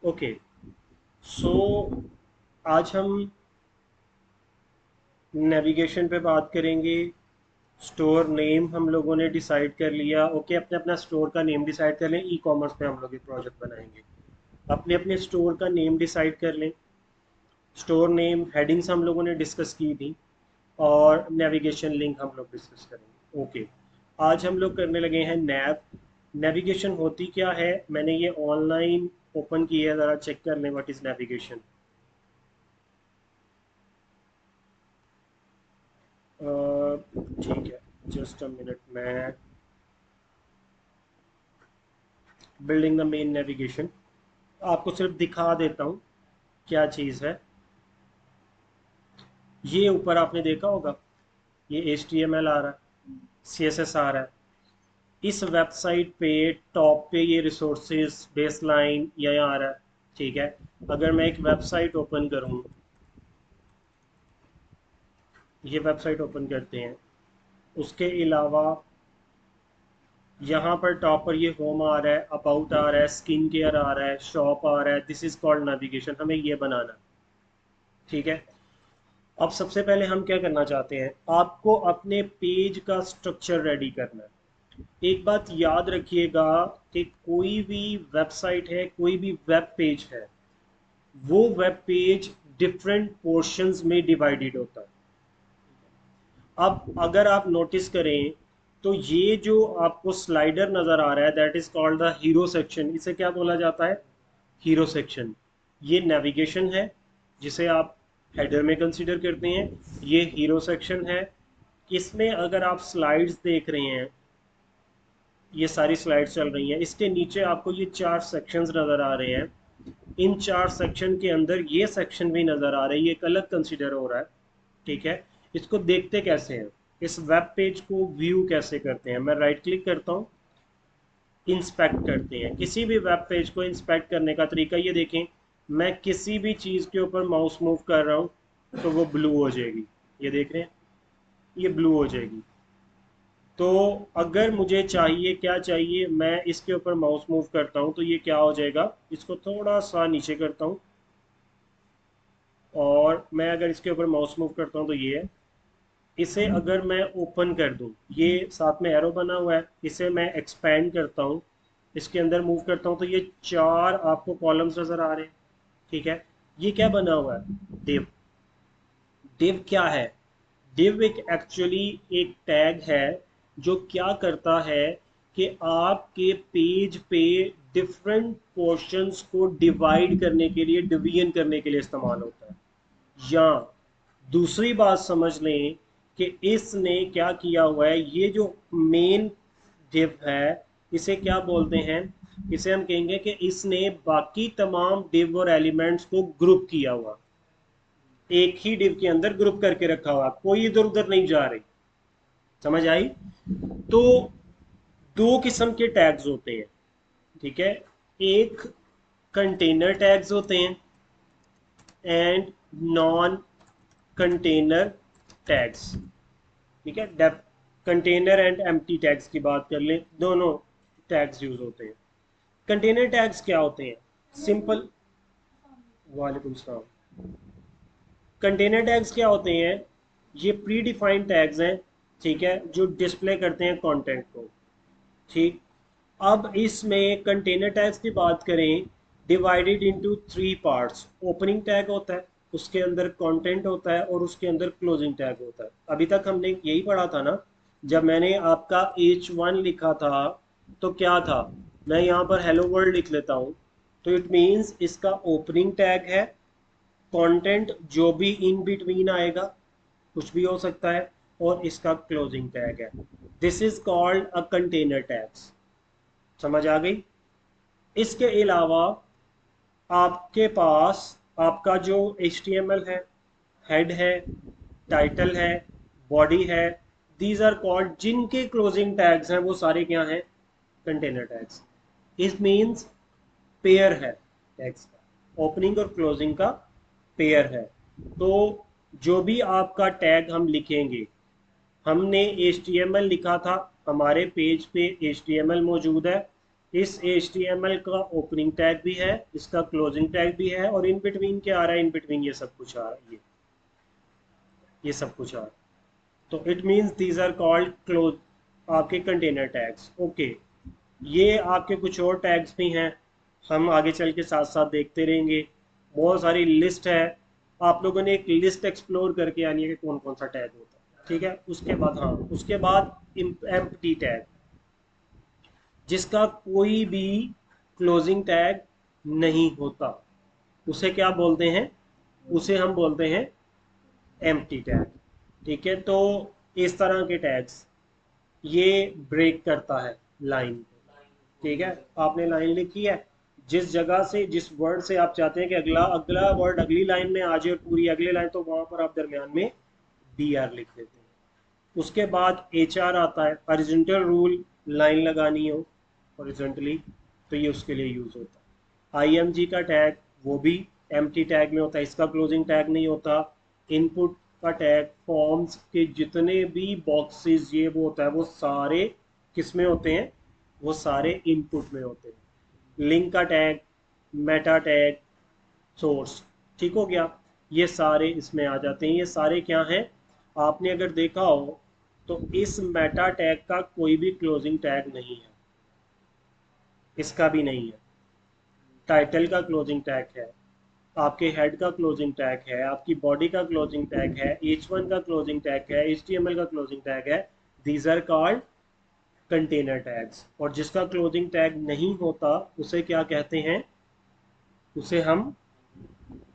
Okay, सो आज हम navigation पे बात करेंगे। स्टोर नेम हम लोगों ने डिसाइड कर लिया। ओके, अपने अपना स्टोर का नेम डिसाइड कर लें। ई कॉमर्स पे हम लोग एक प्रोजेक्ट बनाएंगे। अपने अपने स्टोर का नेम डिसाइड कर लें। स्टोर नेम हेडिंग्स हम लोगों ने डिस्कस की थी, और नेविगेशन लिंक हम लोग डिस्कस करेंगे। ओके, आज हम लोग करने लगे हैं नेविगेशन होती क्या है। मैंने ये ऑनलाइन ओपन की है, ज़रा चेक कर लें व्हाट इज़ नेविगेशन। ठीक है, जस्ट अ मिनट, मैं बिल्डिंग द मेन नेविगेशन आपको सिर्फ दिखा देता हूँ क्या चीज़ है। ये ऊपर आपने देखा होगा, ये HTML आ रहा है, CSS आ रहा है। इस वेबसाइट पे टॉप पे ये रिसोर्सेज बेसलाइन यहाँ आ रहा है। ठीक है, अगर मैं एक वेबसाइट ओपन करूँ, ये वेबसाइट ओपन करते हैं, उसके अलावा यहाँ पर टॉप पर ये होम आ रहा है, अबाउट आ रहा है, स्किन केयर आ रहा है, शॉप आ रहा है। This is called navigation. हमें ये बनाना है। ठीक है, अब सबसे पहले हम क्या करना चाहते हैं, आपको अपने पेज का स्ट्रक्चर रेडी करना है। एक बात याद रखिएगा कि कोई भी वेबसाइट है, कोई भी वेब पेज है, वो वेब पेज डिफरेंट पोर्शंस में डिवाइडेड होता है। अब अगर आप नोटिस करें तो ये जो आपको स्लाइडर नज़र आ रहा है, that is called the hero section. इसे क्या बोला जाता है? Hero section. ये नेविगेशन है, जिसे आप हेडर में कंसीडर करते हैं। ये हीरो सेक्शन है। इसमें अगर आप स्लाइड्स देख रहे हैं, ये सारी स्लाइड्स चल रही हैं, इसके नीचे आपको ये चार सेक्शंस नज़र आ रहे हैं। इन चार सेक्शन के अंदर ये सेक्शन भी नज़र आ रहा है, ये एक अलग कंसीडर हो रहा है। ठीक है, इसको देखते कैसे हैं, इस वेब पेज को व्यू कैसे करते हैं। मैं राइट क्लिक करता हूँ, इंस्पेक्ट करते हैं। किसी भी वेब पेज को इंस्पेक्ट करने का तरीका ये देखें, मैं किसी भी चीज़ के ऊपर माउस मूव कर रहा हूँ तो वो ब्लू हो जाएगी। ये देख रहे हैं, ये ब्लू हो जाएगी। तो अगर मुझे चाहिए, क्या चाहिए, मैं इसके ऊपर माउस मूव करता हूँ तो ये क्या हो जाएगा, इसको थोड़ा सा नीचे करता हूँ, और मैं अगर इसके ऊपर माउस मूव करता हूँ तो ये है। इसे अगर मैं ओपन कर दूं, ये साथ में एरो बना हुआ है, इसे मैं एक्सपेंड करता हूँ, इसके अंदर मूव करता हूँ तो ये चार आपको कॉलम्स नजर आ रहे हैं। ठीक है, ये क्या बना हुआ है? div। div क्या है? div एक एक्चुअली एक टैग है, जो क्या करता है कि आपके पेज पे डिफरेंट पोर्शंस को डिवाइड करने के लिए, डिवीजन करने के लिए इस्तेमाल होता है। या दूसरी बात समझ लें कि इसने क्या किया हुआ है, ये जो मेन डिव है, इसे क्या बोलते हैं? इसे हम कहेंगे कि इसने बाकी तमाम डिव और एलिमेंट्स को ग्रुप किया हुआ, एक ही डिव के अंदर ग्रुप करके रखा हुआ, कोई इधर उधर नहीं जा रही। समझ आई? तो दो किस्म के टैग्स होते हैं। ठीक है, एक कंटेनर टैग्स होते हैं, एंड नॉन कंटेनर टैग्स। ठीक है, डेप कंटेनर एंड एम्प्टी टैग्स की बात कर लें, दोनों टैग्स यूज होते हैं। कंटेनर टैग्स क्या होते हैं? सिंपल। वालेकुम सलाम। कंटेनर टैग्स क्या होते हैं? ये प्री डिफाइंड टैग्स हैं, ठीक है, जो डिस्प्ले करते हैं कंटेंट को। ठीक, अब इसमें कंटेनर टैग्स की बात करें, divided into three parts. Opening tag होता है, उसके अंदर कंटेंट होता है, और उसके अंदर क्लोजिंग टैग होता है। अभी तक हमने यही पढ़ा था ना? जब मैंने आपका H1 लिखा था तो क्या था, मैं यहाँ पर हेलो वर्ल्ड लिख लेता हूँ, तो इट मीन्स इसका ओपनिंग टैग है। कंटेंट जो भी इन बिटवीन आएगा, कुछ भी हो सकता है, और इसका क्लोजिंग टैग है। This is called a container tags. समझ आ गई? इसके अलावा आपके पास आपका जो HTML है, हेड है, टाइटल है, बॉडी है, दीज आर कॉल्ड, जिनके क्लोजिंग टैग्स हैं वो सारे क्या हैं? Container tags. It means pair है टैग्स का, ओपनिंग और क्लोजिंग का पेयर है। तो जो भी आपका टैग हम लिखेंगे, हमने HTML लिखा था, हमारे पेज पे HTML मौजूद है, इस HTML का ओपनिंग टैग भी है, इसका क्लोजिंग टैग भी है, और इन बिटवीन क्या आ रहा है, इन बिटवीन ये सब कुछ आ रहा है, ये सब कुछ आ रहा है। तो it means these are called close, आपके कंटेनर टैग्स। ओके, ये आपके कुछ और टैग्स भी हैं, हम आगे चल के साथ साथ देखते रहेंगे। बहुत सारी लिस्ट है, आप लोगों ने एक लिस्ट एक्सप्लोर करके आनी है कि कौन कौन सा टैग होता है, ठीक है। उसके बाद, हाँ, उसके बाद एम्प्टी टैग, जिसका कोई भी क्लोजिंग टैग नहीं होता, उसे क्या बोलते हैं, उसे हम बोलते हैं एम्प्टी टैग। ठीक है, तो इस तरह के टैग्स ये ब्रेक करता है लाइन को। ठीक है, आपने लाइन लिखी है, जिस जगह से, जिस वर्ड से आप चाहते हैं कि अगला अगला वर्ड अगली लाइन में आ जाए और पूरी अगली लाइन, तो वहां पर आप दरमियान में DR लिख देते हैं। उसके बाद HR आता है, हॉरिजॉन्टल रूल, लाइन लगानी हो हॉरिजॉन्टली, तो ये उसके लिए यूज होता है। IMG का टैग, वो भी एम्प्टी टैग में होता है, इसका क्लोजिंग टैग नहीं होता। इनपुट का टैग, फॉर्म्स के जितने भी बॉक्सेस ये वो होता है, वो सारे किस में होते हैं, वो सारे इनपुट में होते हैं। लिंक का टैग, मेटा टैग, सोर्स, ठीक हो गया, ये सारे इसमें आ जाते हैं। ये सारे क्या हैं, आपने अगर देखा हो तो इस मेटा टैग का कोई भी क्लोजिंग टैग नहीं है, इसका भी नहीं है। टाइटल का क्लोजिंग टैग है, आपके हेड का क्लोजिंग टैग है, आपकी बॉडी का क्लोजिंग टैग है, H1 का क्लोजिंग टैग है, HTML का क्लोजिंग टैग है। These are called container tags. और जिसका क्लोजिंग टैग नहीं होता उसे क्या कहते हैं, उसे हम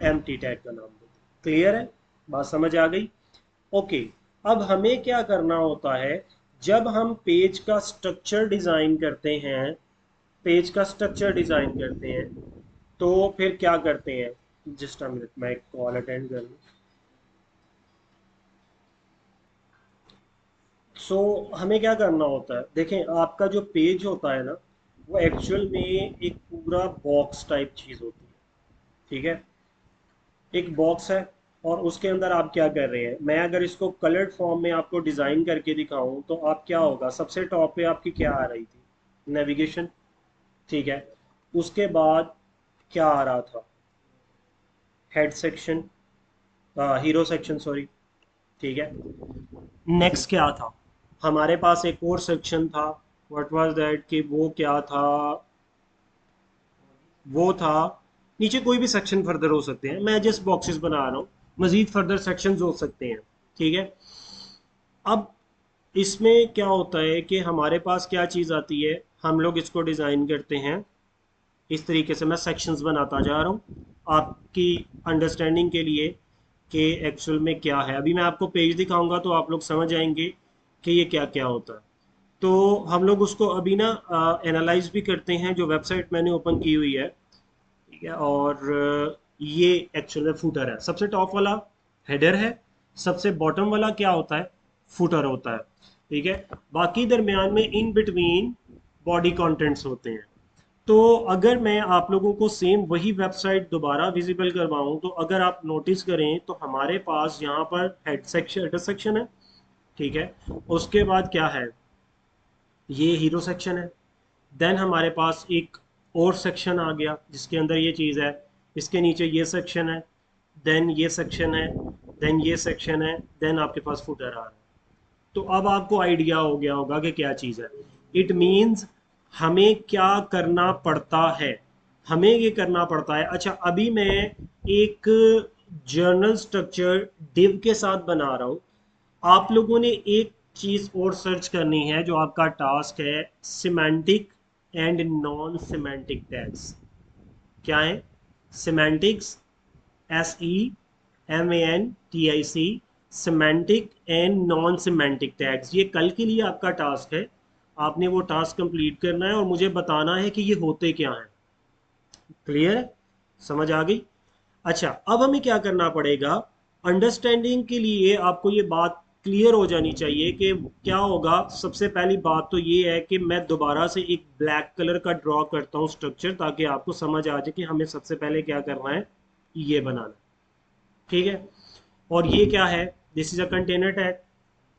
एम्प्टी टैग का नाम देते हैं। क्लियर है, बात समझ आ गई। ओके, अब हमें क्या करना होता है, जब हम पेज का स्ट्रक्चर डिजाइन करते हैं, पेज का स्ट्रक्चर डिजाइन करते हैं, तो फिर क्या करते हैं, जस्ट अ मिनट, मैं एक कॉल अटेंड कर लूँ। सो हमें क्या करना होता है, देखें, आपका जो पेज होता है ना, वो एक्चुअल में एक पूरा बॉक्स टाइप चीज़ होती है। ठीक है, एक बॉक्स है, और उसके अंदर आप क्या कर रहे हैं, मैं अगर इसको कलर्ड फॉर्म में आपको डिज़ाइन करके दिखाऊं, तो आप क्या होगा, सबसे टॉप पे आपकी क्या आ रही थी, नेविगेशन। ठीक है, उसके बाद क्या आ रहा था, head section, hero section, sorry. ठीक है, नेक्स्ट क्या था, हमारे पास एक और सेक्शन था, व्हाट वाज दैट, कि वो क्या था, वो था, नीचे कोई भी सेक्शन फर्दर हो सकते हैं, मैं जस्ट बॉक्सेस बना रहा हूँ, मजीद फर्दर सेक्शंस हो सकते हैं। ठीक है, अब इसमें क्या होता है कि हमारे पास क्या चीज़ आती है, हम लोग इसको डिज़ाइन करते हैं इस तरीके से। मैं सेक्शंस बनाता जा रहा हूँ आपकी अंडरस्टैंडिंग के लिए कि एक्चुअल में क्या है। अभी मैं आपको पेज दिखाऊंगा तो आप लोग समझ आएंगे कि ये क्या क्या होता है। तो हम लोग उसको अभी ना एनालाइज भी करते हैं, जो वेबसाइट मैंने ओपन की हुई है। ठीक है, और ये एक्चुअल में फूटर है, सबसे टॉप वाला हेडर है, सबसे बॉटम वाला क्या होता है, फूटर होता है। ठीक है, बाकी दरमियान में इन बिटवीन बॉडी कंटेंट्स होते हैं। तो अगर मैं आप लोगों को सेम वही वेबसाइट दोबारा विजिबल करवाऊं, तो अगर आप नोटिस करें तो हमारे पास यहाँ पर हेड सेक्शन, हेडर सेक्शन है। ठीक है, उसके बाद क्या है, ये हीरो सेक्शन है। देन हमारे पास एक और सेक्शन आ गया जिसके अंदर ये चीज़ है, इसके नीचे ये सेक्शन है, देन ये सेक्शन है, देन ये सेक्शन है, देन आपके पास फुटर आ रहा है। तो अब आपको आइडिया हो गया होगा कि क्या चीज़ है। इट मीन्स हमें क्या करना पड़ता है, हमें ये करना पड़ता है। अच्छा, अभी मैं एक जर्नल स्ट्रक्चर डिव के साथ बना रहा हूँ, आप लोगों ने एक चीज़ और सर्च करनी है, जो आपका टास्क है, semantic and non semantic tags. क्या है, semantics, SEMANTIC, semantic and non semantic tags, ये कल के लिए आपका टास्क है। आपने वो टास्क कंप्लीट करना है और मुझे बताना है कि ये होते क्या हैं। क्लियर है, समझ आ गई। अच्छा, अब हमें क्या करना पड़ेगा, अंडरस्टैंडिंग के लिए आपको ये बात क्लियर हो जानी चाहिए कि क्या होगा। सबसे पहली बात तो ये है कि मैं दोबारा से एक ब्लैक कलर का ड्रॉ करता हूँ स्ट्रक्चर, ताकि आपको समझ आ जाए कि हमें सबसे पहले क्या करना है, ये बनाना। ठीक है, और ये क्या है, this is a container tag,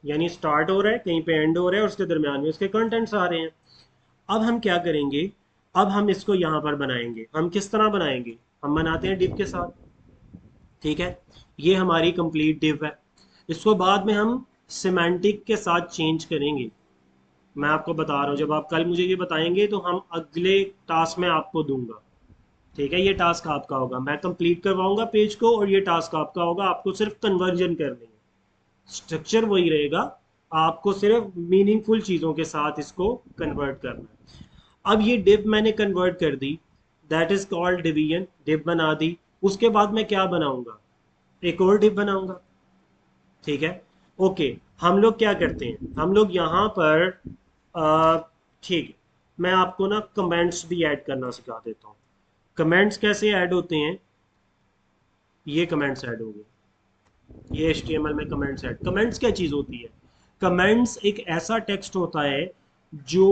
यानी स्टार्ट हो रहा है, कहीं पे एंड हो रहा है, और उसके दरमियान में उसके कंटेंट्स आ रहे हैं। अब हम क्या करेंगे, अब हम इसको यहाँ पर बनाएंगे। हम किस तरह बनाएंगे? हम बनाते हैं डिव के साथ, ठीक है। ये हमारी कंप्लीट डिव है। इसको बाद में हम सिमेंटिक के साथ चेंज करेंगे। मैं आपको बता रहा हूँ, जब आप कल मुझे ये बताएंगे तो हम अगले टास्क में आपको दूंगा, ठीक है। ये टास्क आपका होगा, मैं कंप्लीट करवाऊंगा पेज को, और ये टास्क आपका होगा, आपको सिर्फ कन्वर्जन करनी है। स्ट्रक्चर वही रहेगा, आपको सिर्फ मीनिंगफुल चीज़ों के साथ इसको कन्वर्ट करना है। अब ये डिव मैंने कन्वर्ट कर दी, that is called division. Div बना दी, उसके बाद मैं क्या बनाऊंगा? एक और डिव बनाऊंगा, ठीक है। ओके, हम लोग क्या करते हैं, हम लोग यहाँ पर ठीक है, मैं आपको ना कमेंट्स भी ऐड करना सिखा देता हूँ। कमेंट्स कैसे ऐड होते हैं? ये कमेंट्स ऐड हो गए, ये HTML में कमेंट्स ऐड। कमेंट्स क्या चीज़ होती है? कमेंट्स एक ऐसा टेक्स्ट होता है जो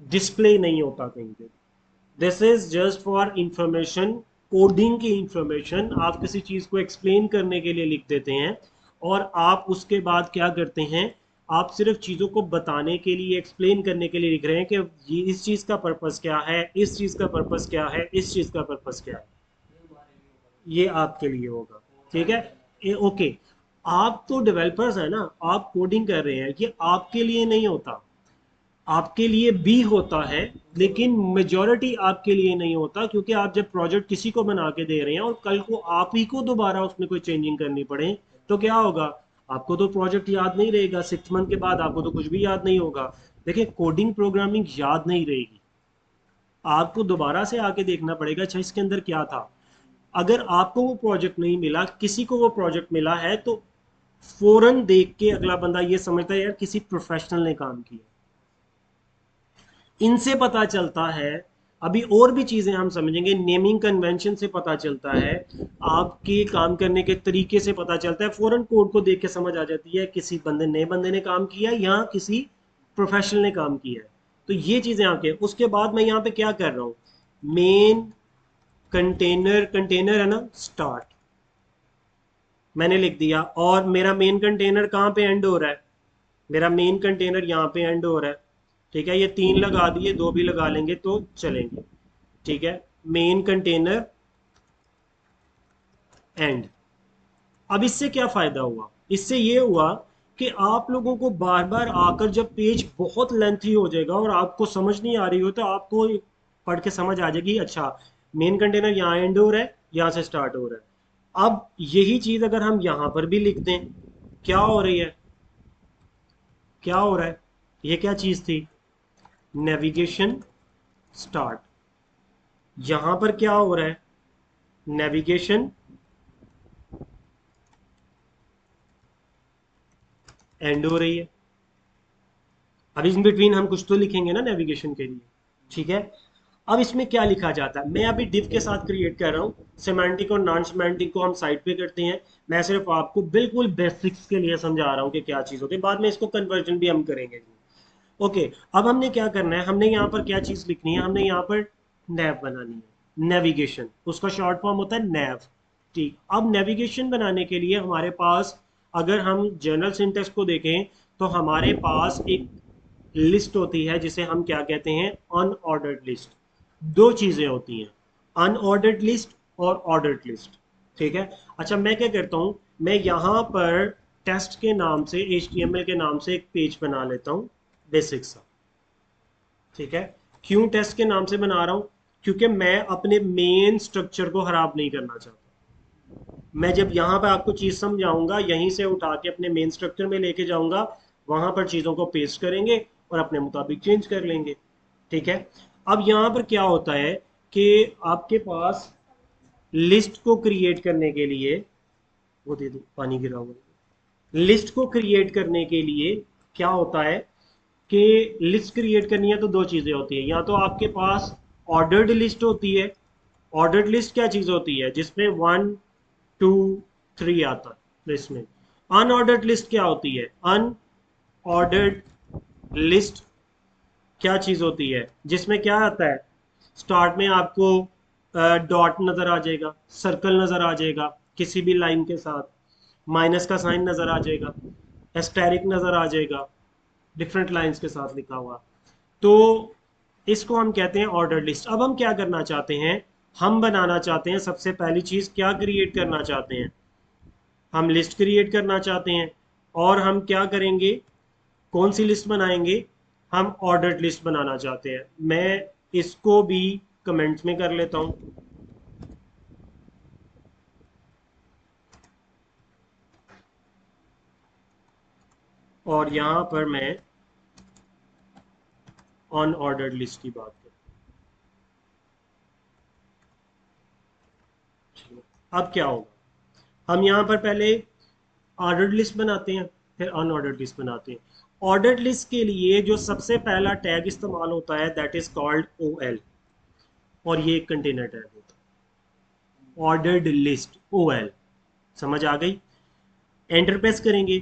डिस्प्ले नहीं होता कहीं पे। This is just for information, coding की इंफॉर्मेशन। आप किसी चीज़ को एक्सप्लेन करने के लिए लिख देते हैं, और आप उसके बाद क्या करते हैं, आप सिर्फ चीज़ों को बताने के लिए, एक्सप्लेन करने के लिए लिख रहे हैं कि ये इस चीज़ का पर्पस क्या है, इस चीज़ का पर्पस क्या है, इस चीज़ का पर्पस क्या है। ये आपके लिए होगा, ठीक है। ओके, आप तो डेवलपर्स हैं ना, आप कोडिंग कर रहे हैं, ये आपके लिए नहीं होता, आपके लिए भी होता है, लेकिन मेजॉरिटी आपके लिए नहीं होता, क्योंकि आप जब प्रोजेक्ट किसी को बना के दे रहे हैं और कल को आप ही को दोबारा उसमें कोई चेंजिंग करनी पड़े, तो क्या होगा? आपको तो प्रोजेक्ट याद नहीं रहेगा, 6 मंथ के बाद आपको तो कुछ भी याद नहीं होगा। देखिए, कोडिंग प्रोग्रामिंग याद नहीं रहेगी, आपको दोबारा से आके देखना पड़ेगा, अच्छा इसके अंदर क्या था। अगर आपको वो प्रोजेक्ट नहीं मिला, किसी को वो प्रोजेक्ट मिला है, तो फौरन देख के अगला बंदा ये समझता है यार किसी प्रोफेशनल ने काम किया। इनसे पता चलता है, अभी और भी चीजें हम समझेंगे, नेमिंग कन्वेंशन से पता चलता है, आपके काम करने के तरीके से पता चलता है, फौरन कोड को देख के समझ आ जाती है किसी बंदे नए बंदे ने काम किया या किसी प्रोफेशनल ने काम किया है। तो ये चीजें आपके, उसके बाद मैं यहाँ पे क्या कर रहा हूँ, मेन कंटेनर, कंटेनर है ना, स्टार्ट मैंने लिख दिया, और मेरा मेन कंटेनर कहाँ पे एंड हो रहा है? मेरा मेन कंटेनर यहाँ पे एंड हो रहा है, ठीक है। ये 3 लगा दिए, 2 भी लगा लेंगे तो चलेंगे, ठीक है। Main container and. अब इससे क्या फायदा हुआ? इससे ये हुआ कि आप लोगों को बार बार आकर, जब पेज बहुत लेंथी हो जाएगा और आपको समझ नहीं आ रही हो, तो आपको पढ़ के समझ आ जाएगी, अच्छा मेन कंटेनर यहाँ एंड हो रहा है, यहाँ से स्टार्ट हो रहा है। अब यही चीज अगर हम यहाँ पर भी लिख दें, क्या हो रही है, क्या हो रहा है? ये क्या चीज थी? Navigation start. यहां पर क्या हो रहा है? नेविगेशन एंड हो रही है। अब इन बिटवीन हम कुछ तो लिखेंगे ना नेविगेशन के लिए, ठीक है। अब इसमें क्या लिखा जाता है, मैं अभी डिव के साथ क्रिएट कर रहा हूँ, सेमांटिक और नॉन सेमांटिक को हम साइड पे करते हैं। मैं सिर्फ आपको बिल्कुल बेसिक्स के लिए समझा रहा हूँ कि क्या चीज़ होती है, बाद में इसको कन्वर्जन भी हम करेंगे। ओके, अब हमने क्या करना है, हमने यहाँ पर क्या चीज़ लिखनी है, हमने यहाँ पर नैव बनानी है, नेविगेशन, उसका शॉर्ट फॉर्म होता है नैव, ठीक। अब नेविगेशन बनाने के लिए हमारे पास, अगर हम जनरल सिंटेक्स को देखें, तो हमारे पास एक लिस्ट होती है जिसे हम क्या कहते हैं, अनऑर्डर्ड लिस्ट। दो चीजें होती हैं, अनऑर्डर्ड लिस्ट और ऑर्डर्ड लिस्ट, ठीक है। अच्छा, मैं क्या करता हूं, मैं यहां पर टेस्ट के नाम से, HTML के नाम से एक पेज बना लेता हूं, बेसिक सा, ठीक है। क्यों टेस्ट के नाम से बना रहा हूं? क्योंकि मैं अपने मेन स्ट्रक्चर को खराब नहीं करना चाहता। मैं जब यहाँ पे आपको चीज समझाऊंगा, यहीं से उठा के अपने मेन स्ट्रक्चर में लेके जाऊंगा, वहां पर चीजों को पेस्ट करेंगे और अपने मुताबिक चेंज कर लेंगे, ठीक है। अब यहाँ पर क्या होता है कि आपके पास लिस्ट को क्रिएट करने के लिए, वो दे दो पानी गिरा हुआ, लिस्ट को क्रिएट करने के लिए क्या होता है कि लिस्ट क्रिएट करनी है तो दो चीजें होती है, या तो आपके पास ऑर्डर्ड लिस्ट होती है। ऑर्डर्ड लिस्ट क्या चीज होती है? जिसमें 1 2 3 आता है इसमें। अनऑर्डर्ड लिस्ट क्या होती है? अनऑर्डर्ड लिस्ट क्या चीज होती है? जिसमें क्या आता है, स्टार्ट में आपको डॉट नजर आ जाएगा, सर्कल नजर आ जाएगा किसी भी लाइन के साथ, माइनस का साइन नजर आ जाएगा, एस्टेरिक नजर आ जाएगा डिफरेंट लाइंस के साथ लिखा हुआ। तो इसको हम कहते हैं ऑर्डर लिस्ट। अब हम क्या करना चाहते हैं, हम बनाना चाहते हैं, सबसे पहली चीज क्या क्रिएट करना चाहते हैं, हम लिस्ट क्रिएट करना चाहते हैं। और हम क्या करेंगे, कौन सी लिस्ट बनाएंगे, हम ऑर्डर्ड लिस्ट बनाना चाहते हैं। मैं इसको भी कमेंट्स में कर लेता हूं। और यहां पर मैं अनऑर्डर्ड लिस्ट की बात करूं। अब क्या होगा, हम यहां पर पहले ऑर्डर्ड लिस्ट बनाते हैं, फिर अनऑर्डर्ड लिस्ट बनाते हैं। ऑर्डर्ड लिस्ट के लिए जो सबसे पहला टैग इस्तेमाल होता है that is called O L, और ये एक कंटेनर टैग होता है, ऑर्डर्ड लिस्ट ओ एल। समझ आ गई। एंटर प्रेस करेंगे,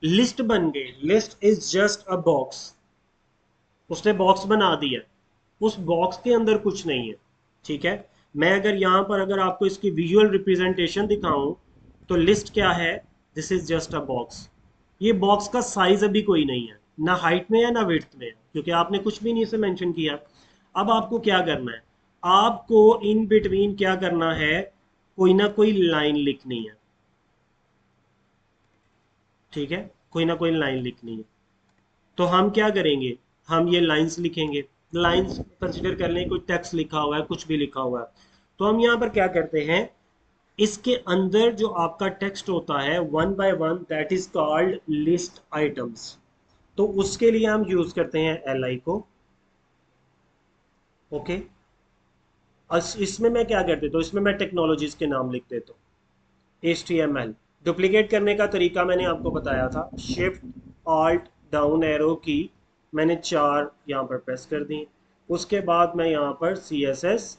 लिस्ट बन गई। List is just a box, उसने बॉक्स बना दिया, उस बॉक्स के अंदर कुछ नहीं है। ठीक है, मैं अगर यहाँ पर अगर आपको इसकी विजुअल रिप्रेजेंटेशन दिखाऊं तो लिस्ट क्या है, this is just a box. ये बॉक्स का साइज अभी कोई नहीं है, ना हाइट में है ना विड्थ में है, क्योंकि आपने कुछ भी नहीं इसे मेंशन किया। अब आपको क्या करना है, आपको इन बिटवीन क्या करना है, कोई ना कोई लाइन लिखनी है। ठीक है, कोई ना कोई लाइन लिखनी है। तो हम क्या करेंगे, हम ये लाइंस लिखेंगे। लाइंस कंसिडर कर लें, कोई टेक्स्ट लिखा हुआ है, कुछ भी लिखा हुआ है। तो हम यहाँ पर क्या करते हैं, इसके अंदर जो आपका टेक्स्ट होता है one by one that is called list items. तो उसके लिए हम यूज करते हैं एल आई को। ओके, इसमें मैं क्या कर देता हूँ, इसमें मैं टेक्नोलॉजीज के नाम लिख देता हूँ। H T M L duplicate करने का तरीका मैंने आपको बताया था, शिफ्ट ऑल्ट डाउन एरो की मैंने 4 यहाँ पर प्रेस कर दी। उसके बाद मैं यहाँ पर सी एस एस,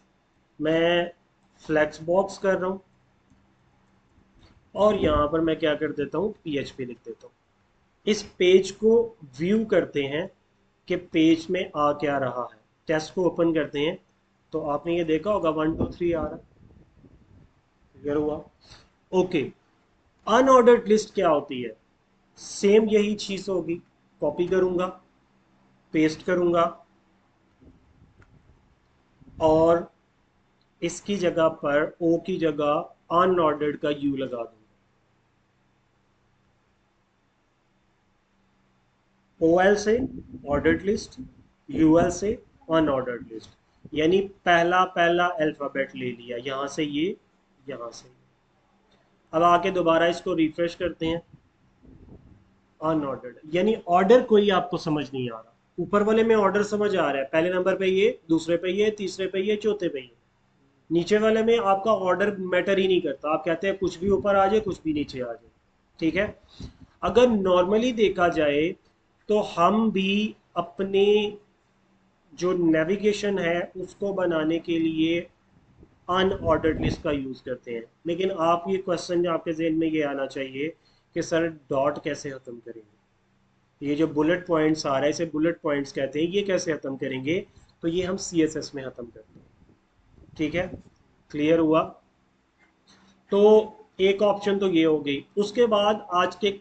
मैं फ्लैक्स बॉक्स कर रहा हूँ। और यहाँ पर मैं क्या कर देता हूँ, पी एच पी लिख देता हूँ। इस पेज को व्यू करते हैं कि पेज में आ क्या रहा है। टेस्ट को ओपन करते हैं तो आपने ये देखा होगा 1 2 3 आ रहा है। क्लियर हुआ। ओके, अनऑर्डर्ड लिस्ट क्या होती है, सेम यही चीज होगी। कॉपी करूंगा, पेस्ट करूंगा, और इसकी जगह पर ओ की जगह अनऑर्डर्ड का यू लगा दूंगा। ओ एल से ऑर्डर्ड लिस्ट, यूएल से अनऑर्डर्ड लिस्ट, यानी पहला पहला अल्फाबेट ले लिया, यहां से ये, यहां से ये। अब आके दोबारा इसको रिफ्रेश करते हैं, अनऑर्डर्ड यानी ऑर्डर कोई आपको समझ नहीं आ रहा। ऊपर वाले में ऑर्डर समझ आ रहा है, पहले नंबर पे ये, दूसरे पे ये, तीसरे पे ये, चौथे पे ये। नीचे वाले में आपका ऑर्डर मैटर ही नहीं करता, आप कहते हैं कुछ भी ऊपर आ जाए कुछ भी नीचे आ जाए। ठीक है, अगर नॉर्मली देखा जाए तो हम भी अपने जो नेविगेशन है उसको बनाने के लिए अनऑर्डर्ड लिस्ट का यूज़ करते हैं। लेकिन आप ये क्वेश्चन जो आपके जहन में ये आना चाहिए कि सर डॉट कैसे ख़त्म करेंगे, ये जो बुलेट पॉइंट्स आ रहा है इसे बुलेट पॉइंट्स कहते हैं, ये कैसे ख़त्म करेंगे, तो ये हम सी एस एस में ख़त्म करते हैं। ठीक है, क्लियर हुआ। तो एक ऑप्शन तो ये हो गई। उसके बाद आज के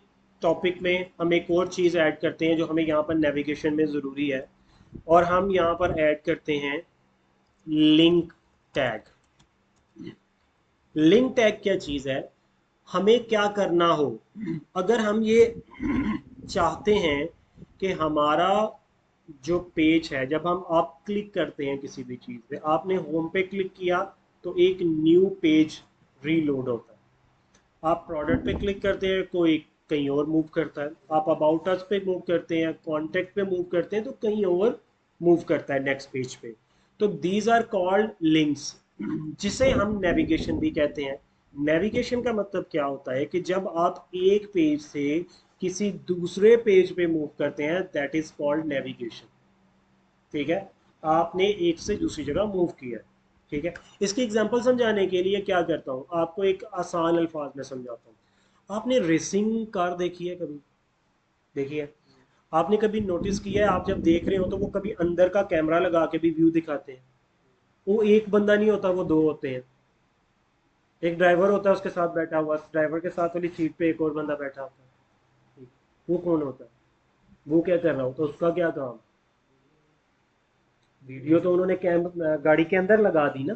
टॉपिक में हम एक और चीज़ ऐड करते हैं जो हमें यहाँ पर नेविगेशन में ज़रूरी है, और हम यहाँ पर ऐड करते हैं लिंक टैग। लिंक टैग क्या चीज़ है, हमें क्या करना हो, अगर हम ये चाहते हैं कि हमारा जो पेज है, जब हम आप क्लिक करते हैं किसी भी चीज़ पे, आपने होम पे क्लिक किया तो एक न्यू पेज रीलोड होता है। आप प्रोडक्ट पे क्लिक करते हैं कोई कहीं और मूव करता है, आप अबाउट अस पे मूव करते हैं, कॉन्टेक्ट पे मूव करते हैं तो कहीं और मूव करता है नेक्स्ट पेज पे। तो दीज आर कॉल्ड लिंक्स, जिसे हम नेविगेशन भी कहते हैं। नेविगेशन का मतलब क्या होता है कि जब आप एक पेज से किसी दूसरे पेज पे मूव करते हैं दैट इज कॉल्ड नेविगेशन। ठीक है, आपने एक से दूसरी जगह मूव किया है। ठीक है, इसकी एग्जांपल समझाने के लिए क्या करता हूँ, आपको एक आसान अल्फाज में समझाता हूँ। आपने रेसिंग कार देखी है कभी, देखी है। आपने कभी नोटिस किया है, आप जब देख रहे हो तो वो कभी अंदर का कैमरा लगा के भी व्यू दिखाते हैं। वो एक बंदा नहीं होता, वो दो होते हैं। एक ड्राइवर होता है उसके साथ बैठा हुआ, ड्राइवर के साथ वाली सीट पे एक और बंदा बैठा होता है। वो कौन होता है, वो क्या कर रहा होता है, उसका क्या काम, वीडियो तो उन्होंने गाड़ी के अंदर लगा दी ना,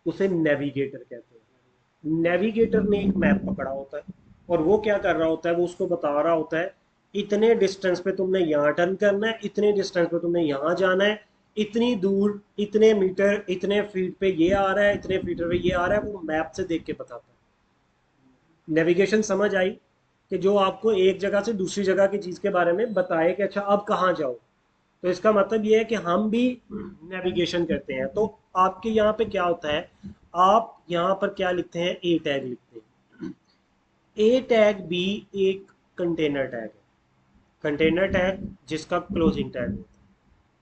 उसे नेविगेटर कहते हैं। नेविगेटर ने एक मैप पकड़ा होता है और वो क्या कर रहा होता है, वो उसको बता रहा होता है इतने डिस्टेंस पे तुमने यहाँ टर्न करना है, इतने डिस्टेंस पे तुमने यहाँ जाना है, इतनी दूर, इतने मीटर, इतने फीट पे ये आ रहा है, इतने फीट पे ये आ रहा है, वो मैप से देख के बताता है। नेविगेशन समझ आई? कि जो आपको एक जगह से दूसरी जगह की चीज़ के बारे में बताए कि अच्छा अब कहाँ जाओ। तो इसका मतलब ये है कि हम भी नेविगेशन करते हैं। तो आपके यहाँ पे क्या होता है, आप यहाँ पर क्या लिखते हैं, ए टैग लिखते हैं। ए टैग भी एक कंटेनर टैग है। कंटेनर टैग जिसका क्लोजिंग टैग होता है।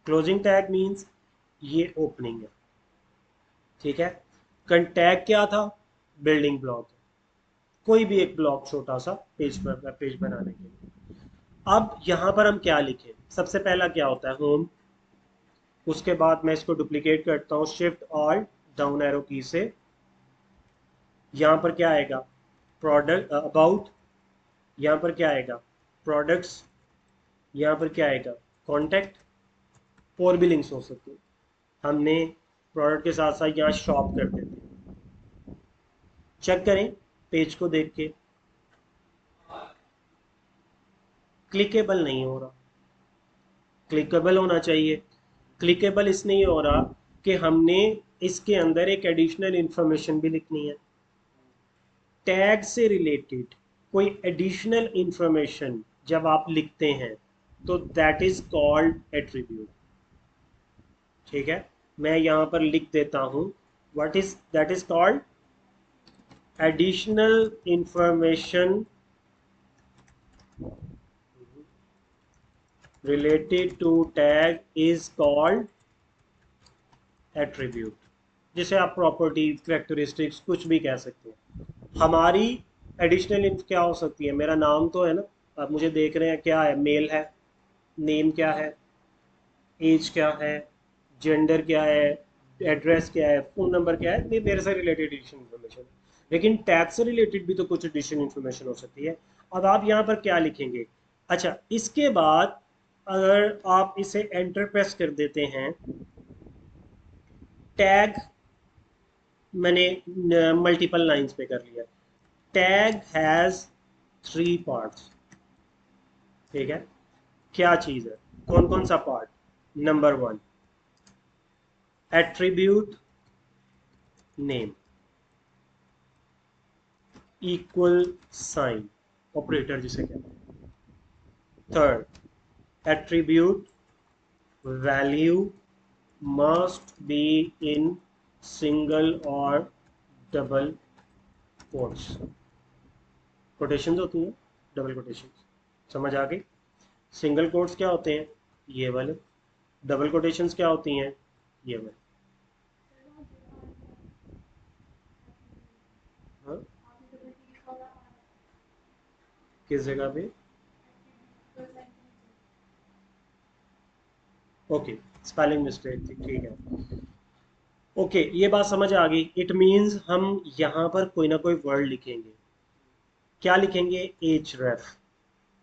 क्लोजिंग टैग मीन्स ये ओपनिंग है, ठीक है। टैग क्या था, बिल्डिंग ब्लॉक, कोई भी एक ब्लॉक छोटा सा पेज पर पेज बनाने के लिए। अब यहाँ पर हम क्या लिखें, सबसे पहला क्या होता है, होम। उसके बाद मैं इसको डुप्लीकेट करता हूँ शिफ्ट ऑल्ट डाउन एरो की से। यहाँ पर क्या आएगा, प्रोडक्ट अबाउट। यहाँ पर क्या आएगा, प्रोडक्ट्स। यहाँ पर क्या आएगा, कॉन्टैक्ट। और भी लिंक्स हो सकती है, हमने प्रोडक्ट के साथ साथ यहाँ शॉप कर देते हैं। चेक करें पेज को देख के, क्लिकेबल नहीं हो रहा। क्लिकेबल होना चाहिए। क्लिकेबल इसलिए हो रहा कि हमने इसके अंदर एक एडिशनल इंफॉर्मेशन भी लिखनी है। टैग से रिलेटेड कोई एडिशनल इंफॉर्मेशन जब आप लिखते हैं तो दैट इज कॉल्ड एट्रीब्यूट, ठीक है। मैं यहाँ पर लिख देता हूँ, what is that is called additional information related to tag is called attribute, जिसे आप प्रॉपर्टी, करेक्टरिस्टिक्स कुछ भी कह सकते हैं। हमारी एडिशनल इंफ क्या हो सकती है, मेरा नाम तो है ना, आप मुझे देख रहे हैं, क्या है, मेल है, नेम क्या है, एज क्या है, जेंडर क्या है, एड्रेस क्या है, फोन नंबर क्या है, मेरे से रिलेटेड एडिशनल इन्फॉर्मेशन। लेकिन टैग से रिलेटेड भी तो कुछ एडिशनल इन्फॉर्मेशन हो सकती है। अब आप यहाँ पर क्या लिखेंगे, अच्छा इसके बाद अगर आप इसे एंटर प्रेस कर देते हैं, टैग मैंने मल्टीपल लाइंस पे कर लिया। टैग हैज 3 पार्ट्स, ठीक है। क्या चीज़ है, कौन कौन सा part, number 1 attribute name equal sign operator जिसे कहते हैं। Third attribute value must be in single और डबल कोट्स। कोटेशंस होती हैं, डबल कोटेशंस, समझ आ गई। सिंगल कोट्स क्या होते हैं, ये वाले। डबल कोटेशंस क्या होती हैं, ये वाले। हाँ, किस जगह पे, ओके, स्पेलिंग मिस्टेक थी, ठीक है। ओके, ये बात समझ आ गई। इट मीन्स हम यहाँ पर कोई ना कोई वर्ड लिखेंगे। क्या लिखेंगे, H ref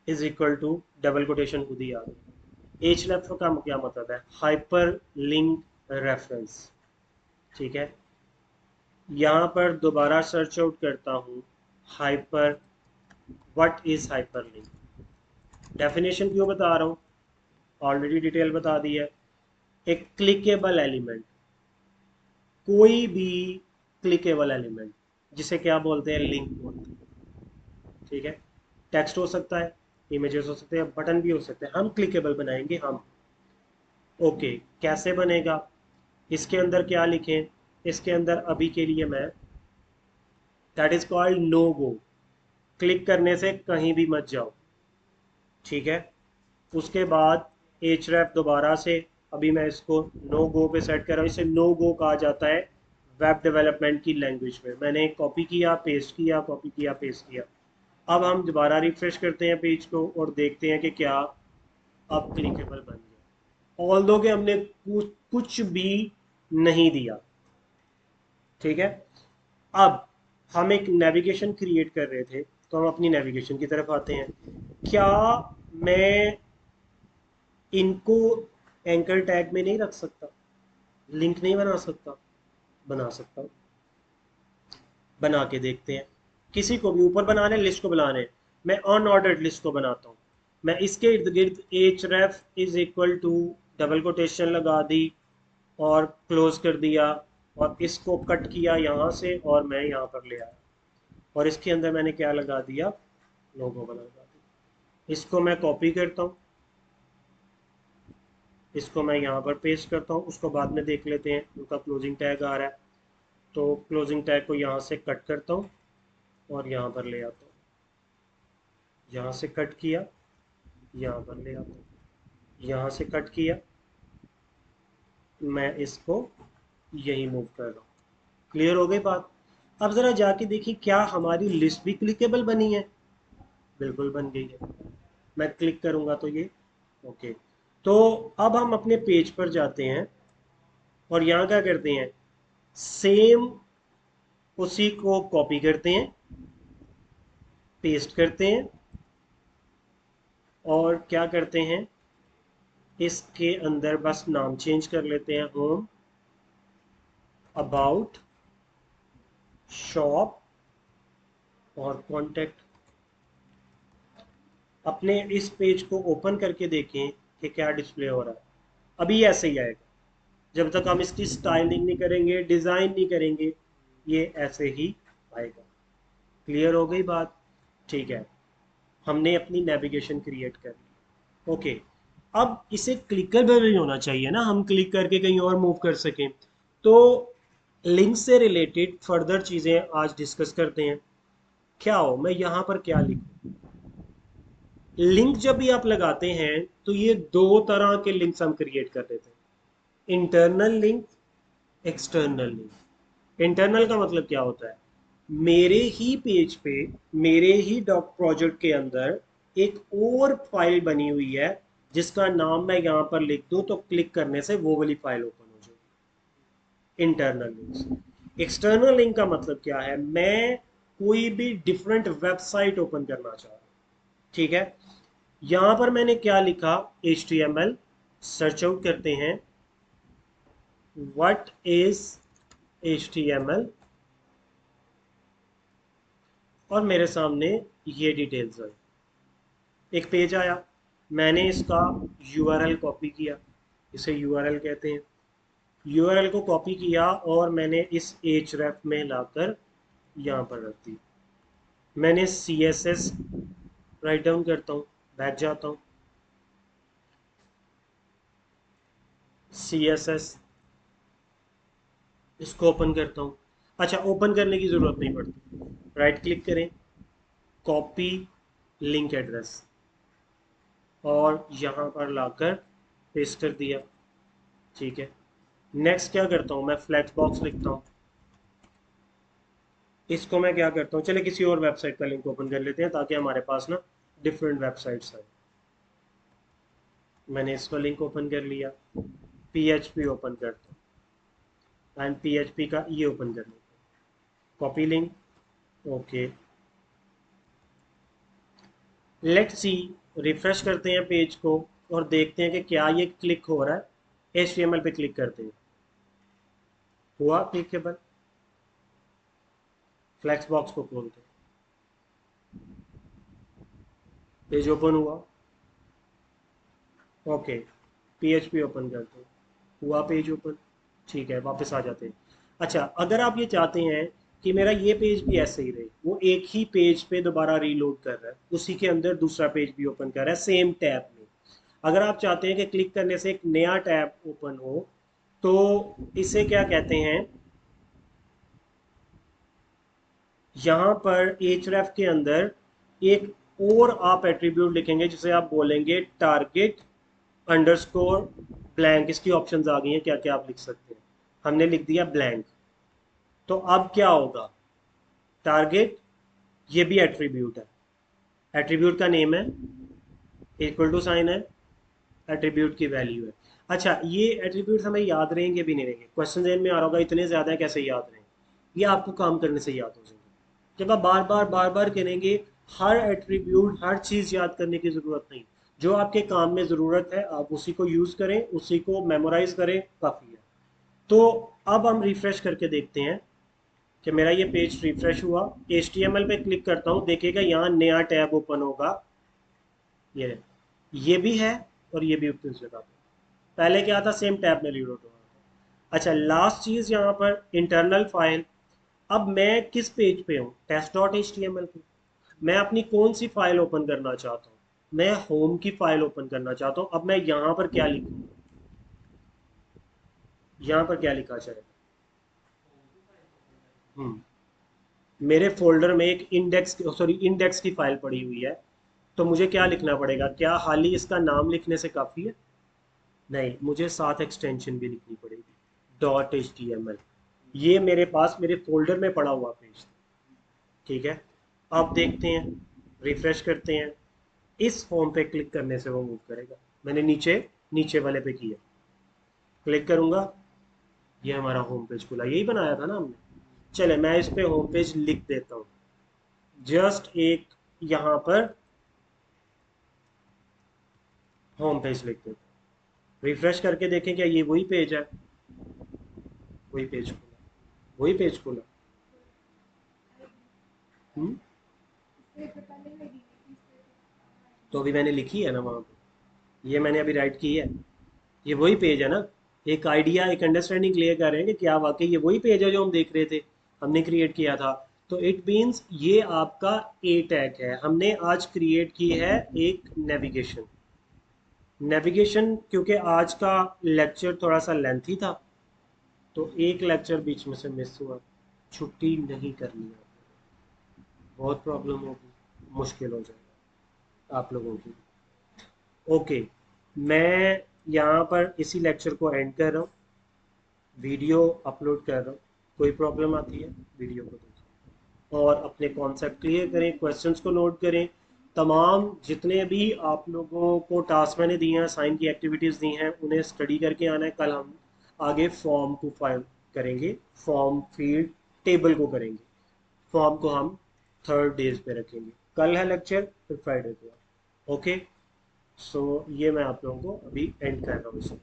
is equal to, double quotation खुद ही आ गई। एच रेफ का क्या मतलब है, हाइपर लिंक रेफरेंस, ठीक है। यहाँ पर दोबारा सर्च आउट करता हूँ, hyper, what is hyper link. Definition क्यों बता रहा हूँ, ऑलरेडी डिटेल बता दी है। एक क्लिकेबल एलिमेंट, कोई भी क्लिकेबल एलिमेंट, जिसे क्या बोलते हैं, लिंक बोलते हैं, ठीक है। टेक्स्ट हो सकता है, इमेजेस हो सकते हैं, बटन भी हो सकते हैं, हम क्लिकेबल बनाएंगे हम। ओके, कैसे बनेगा, इसके अंदर क्या लिखें, इसके अंदर अभी के लिए मैं, that is called no go, click करने से कहीं भी मत जाओ, ठीक है। उसके बाद एच रैप दोबारा से, अभी मैं इसको नो गो पे सेट कर रहा हूँ, इसे नो गो कहा जाता है वेब डेवलपमेंट की लैंग्वेज में। मैंने कॉपी किया, पेस्ट किया, कॉपी किया, पेस्ट किया। अब हम दोबारा रिफ्रेश करते हैं पेज को और देखते हैं कि क्या अब क्लिकेबल बन गया, ऑल दो के हमने कुछ भी नहीं दिया, ठीक है। अब हम एक नेविगेशन क्रिएट कर रहे थे, तो हम अपनी नेविगेशन की तरफ आते हैं। क्या मैं इनको एंकर टैग में नहीं रख सकता, लिंक नहीं बना सकता? बना सकता हूँ, बना के देखते हैं। किसी को भी ऊपर बनाने, लिस्ट को बनाने, मैं अनऑर्डर्ड लिस्ट को बनाता हूँ। मैं इसके इर्द गिर्द H ref is equal to double quotation लगा दी और क्लोज कर दिया, और इसको कट किया यहाँ से और मैं यहाँ पर ले आया, और इसके अंदर मैंने क्या लगा दिया, लोगो बना लगा दिया। इसको मैं कॉपी करता हूँ, इसको मैं यहाँ पर पेस्ट करता हूँ, उसको बाद में देख लेते हैं। उनका क्लोजिंग टैग आ रहा है, तो क्लोजिंग टैग को यहाँ से कट करता हूँ और यहाँ पर ले आता हूँ, यहाँ से कट किया, यहाँ पर ले आता हूँ, यहाँ से कट किया, मैं इसको यही मूव कर रहा हूँ। क्लियर हो गई बात? अब ज़रा जाके देखिए क्या हमारी लिस्ट भी क्लिकेबल बनी है? बिल्कुल बन गई है। मैं क्लिक करूँगा तो ये ओके। तो अब हम अपने पेज पर जाते हैं और यहाँ क्या करते हैं, सेम उसी को कॉपी करते हैं, पेस्ट करते हैं, और क्या करते हैं, इसके अंदर बस नाम चेंज कर लेते हैं, होम, अबाउट, शॉप और कॉन्टेक्ट। अपने इस पेज को ओपन करके देखें कि क्या डिस्प्ले हो रहा है। अभी ऐसे ही आएगा, जब तक हम इसकी स्टाइलिंग नहीं करेंगे, डिज़ाइन नहीं करेंगे, ये ऐसे ही आएगा। क्लियर हो गई बात? ठीक है, हमने अपनी नेविगेशन क्रिएट कर ली। ओके, अब इसे क्लिकेबल भी होना चाहिए ना, हम क्लिक करके कहीं और मूव कर सकें। तो लिंक से रिलेटेड फर्दर चीज़ें आज डिस्कस करते हैं। क्या हो, मैं यहाँ पर क्या लिखूँ? लिंक जब भी आप लगाते हैं तो ये दो तरह के लिंक्स हम क्रिएट कर देते हैं, internal link, external link. Internal का मतलब क्या होता है, मेरे ही पेज पे, मेरे ही डॉक प्रोजेक्ट के अंदर एक और फाइल बनी हुई है जिसका नाम मैं यहाँ पर लिख दूँ तो क्लिक करने से वो वाली फाइल ओपन हो जाएगी। Internal link. एक्सटर्नल लिंक का मतलब क्या है, मैं कोई भी डिफरेंट वेबसाइट ओपन करना चाह रहा हूँ। ठीक है, यहाँ पर मैंने क्या लिखा, HTML, सर्च आउट करते हैं, व्हाट इज HTML, और मेरे सामने ये डिटेल्स आई, एक पेज आया। मैंने इसका URL कॉपी किया, इसे URL कहते हैं। URL को कॉपी किया और मैंने इस href में लाकर यहाँ पर रख दी। मैंने CSS राइट डाउन करता हूँ, बैठ जाता हूँ, CSS इसको ओपन करता हूँ। अच्छा, ओपन करने की ज़रूरत नहीं पड़ती, राइट क्लिक करें, कॉपी लिंक एड्रेस, और यहाँ पर लाकर पेस्ट कर दिया। ठीक है, नेक्स्ट क्या करता हूँ, मैं फ्लैक्स बॉक्स लिखता हूँ। इसको मैं क्या करता हूँ, चले किसी और वेबसाइट का लिंक ओपन कर लेते हैं ताकि हमारे पास ना डिफरेंट वेबसाइट्स आए। मैंने इसका लिंक ओपन कर लिया, PHP ओपन करता हूँ एंड PHP का ये ओपन कर लेता हूँ, copy link, okay. Let's see, refresh करते हैं पेज को और देखते हैं कि क्या ये क्लिक हो रहा है। HTML पे क्लिक करते हैं, हुआ क्लिकेबल। फ्लैक्स बॉक्स को खोलते हैं, पेज ओपन हुआ, ओके। PHP ओपन करते हैं, हुआ पेज ओपन। ठीक है, वापस आ जाते हैं। अच्छा, अगर आप ये चाहते हैं कि मेरा ये पेज भी ऐसे ही रहे, वो एक ही पेज पे दोबारा रीलोड कर रहा है, उसी के अंदर दूसरा पेज भी ओपन कर रहा है सेम टैब में। अगर आप चाहते हैं कि क्लिक करने से एक नया टैब ओपन हो, तो इसे क्या कहते हैं, यहाँ पर href के अंदर एक और आप एट्रीब्यूट लिखेंगे जिसे आप बोलेंगे टारगेट अंडरस्कोर ब्लैंक। इसकी ऑप्शंस आ गई हैं, क्या क्या आप लिख सकते हैं। हमने लिख दिया ब्लैंक। तो अब क्या होगा, टारगेट, ये भी एट्रीब्यूट है, एट्रीब्यूट का नेम है, इक्वल टू साइन है, एट्रीब्यूट की वैल्यू है। अच्छा, ये एट्रीब्यूट हमें याद रहेंगे भी नहीं रहेंगे, क्वेश्चन में आ रहा होगा इतने ज़्यादा है कैसे याद रहेंगे, ये आपको काम करने से याद हो जाएंगे। जब आप बार बार करेंगे, हर एट्रीब्यूट, हर चीज़ याद करने की ज़रूरत नहीं। जो आपके काम में ज़रूरत है आप उसी को यूज़ करें, उसी को मेमोराइज करें, काफ़ी है। तो अब हम रिफ्रेश करके देखते हैं कि मेरा ये पेज रिफ्रेश हुआ। HTML पे क्लिक करता हूँ, देखिएगा यहाँ नया टैब ओपन होगा। ये भी है और ये भी उस जगह पे। पहले क्या था, सेम टैब में रीलोड हो रहा था। अच्छा, लास्ट चीज़ यहाँ पर इंटरनल फाइल। अब मैं किस पेज पे हूँ, test.html पे। मैं अपनी कौन सी फाइल ओपन करना चाहता हूँ, मैं होम की फाइल ओपन करना चाहता हूँ। अब मैं यहाँ पर क्या लिखूँ, यहाँ पर क्या लिखा जाए। हम्म मेरे फोल्डर में एक इंडेक्स की फाइल पड़ी हुई है। तो मुझे क्या लिखना पड़ेगा, क्या खाली इसका नाम लिखने से काफ़ी है? नहीं, मुझे साथ एक्सटेंशन भी लिखनी पड़ेगी, .html। ये मेरे पास मेरे फोल्डर में पड़ा हुआ पेज। ठीक है, अब देखते हैं, रिफ्रेश करते हैं। इस फॉर्म पे क्लिक करने से वो मूव करेगा। मैंने नीचे नीचे वाले पे किया, क्लिक करूंगा, ये हमारा होम पेज खुला। यही बनाया था ना हमने। चले, मैं इस पे होम पेज लिख देता हूँ, जस्ट एक यहाँ पर होम पेज लिख देता हूँ। रिफ्रेश करके देखें क्या ये वही पेज है। वही पेज खुला, वही पेज खुला। हम्म तो अभी मैंने लिखी है ना वहाँ पे, ये मैंने अभी राइट की है। ये वही पेज है ना। एक आइडिया, एक अंडरस्टैंडिंग क्लियर कर रहे हैं कि क्या वाकई ये वही पेज है जो हम देख रहे थे, हमने क्रिएट किया था। तो इट मीन्स ये आपका ए टैग है। हमने आज क्रिएट की है एक नेविगेशन। नेविगेशन क्योंकि आज का लेक्चर थोड़ा सा लेंथी था, तो एक लेक्चर बीच में से मिस हुआ। छुट्टी नहीं करनी है, बहुत प्रॉब्लम होगी, मुश्किल हो जाएगा आप लोगों की। ओके, मैं यहाँ पर इसी लेक्चर को एंड कर रहा हूँ, वीडियो अपलोड कर रहा हूँ। कोई प्रॉब्लम आती है वीडियो को देखें और अपने कॉन्सेप्ट क्लियर करें, क्वेश्चंस को नोट करें। तमाम जितने भी आप लोगों को टास्क मैंने दिए हैं, साइन की एक्टिविटीज़ दी हैं, उन्हें स्टडी करके आना है। कल हम आगे फॉर्म को फाइल करेंगे, फॉर्म फील्ड टेबल को करेंगे। फॉर्म को हम थर्ड डेज पे रखेंगे। कल है लेक्चर, फिर फ्राइडे को। ओके, सो ये मैं आप लोगों को अभी एंड कर रहा हूँ इसे।